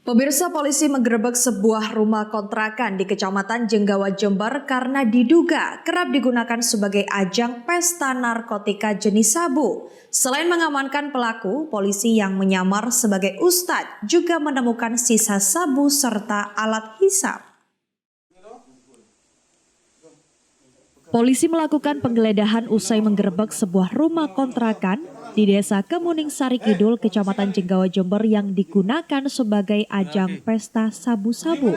Pemirsa, polisi menggerebek sebuah rumah kontrakan di Kecamatan Jenggawa, Jember karena diduga kerap digunakan sebagai ajang pesta narkotika jenis sabu. Selain mengamankan pelaku, polisi yang menyamar sebagai ustadz juga menemukan sisa sabu serta alat hisap. Polisi melakukan penggeledahan usai menggerebek sebuah rumah kontrakan di Desa Kemuning Sari Kidul, Kecamatan Jenggawa, Jember yang digunakan sebagai ajang pesta sabu-sabu.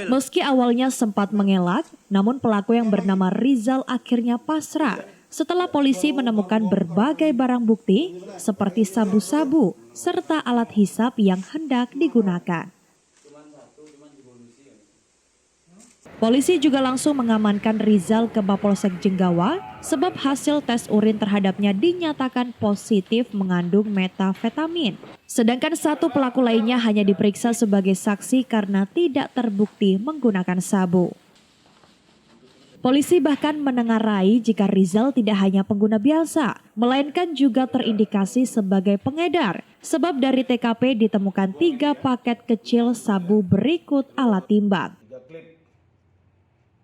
Meski awalnya sempat mengelak, namun pelaku yang bernama Rizal akhirnya pasrah setelah polisi menemukan berbagai barang bukti seperti sabu-sabu serta alat hisap yang hendak digunakan. Polisi juga langsung mengamankan Rizal ke Mapolsek Jenggawa sebab hasil tes urin terhadapnya dinyatakan positif mengandung metafetamin. Sedangkan satu pelaku lainnya hanya diperiksa sebagai saksi karena tidak terbukti menggunakan sabu. Polisi bahkan menengarai jika Rizal tidak hanya pengguna biasa, melainkan juga terindikasi sebagai pengedar. Sebab dari TKP ditemukan 3 paket kecil sabu berikut alat timbang.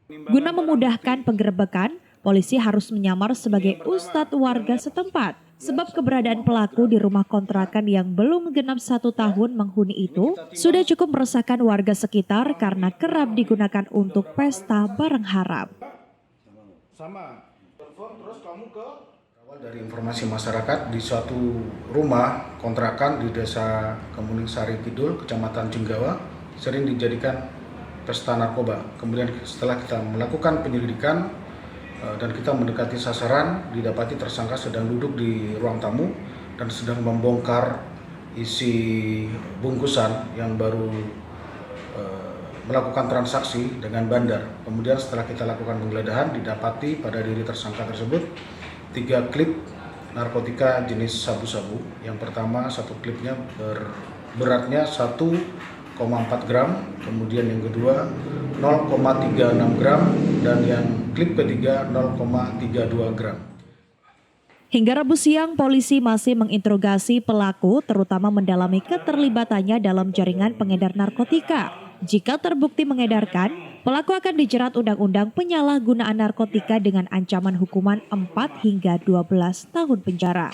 Guna memudahkan penggerebekan, polisi harus menyamar sebagai ustadz warga setempat. Sebab keberadaan pelaku di rumah kontrakan yang belum genap 1 tahun menghuni itu sudah cukup meresahkan warga sekitar karena kerap digunakan untuk pesta barang haram. Dari informasi masyarakat di suatu rumah kontrakan di Desa Kemuning Sari Kidul, Kecamatan Jenggawa, sering dijadikan pesta narkoba. Kemudian setelah kita melakukan penyelidikan dan kita mendekati sasaran, didapati tersangka sedang duduk di ruang tamu dan sedang membongkar isi bungkusan yang baru melakukan transaksi dengan bandar. Kemudian setelah kita lakukan penggeledahan, didapati pada diri tersangka tersebut 3 klip narkotika jenis sabu-sabu. Yang pertama, satu klipnya beratnya 1,4 gram, kemudian yang kedua 0,36 gram, dan yang klip ketiga 0,32 gram. Hingga Rabu siang, polisi masih menginterogasi pelaku, terutama mendalami keterlibatannya dalam jaringan pengedar narkotika. Jika terbukti mengedarkan, pelaku akan dijerat Undang-Undang Penyalahgunaan Narkotika dengan ancaman hukuman 4 hingga 12 tahun penjara.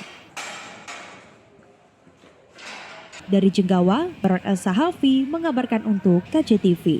Dari Jenggawa, Baron El Sahafi mengabarkan untuk KJTV.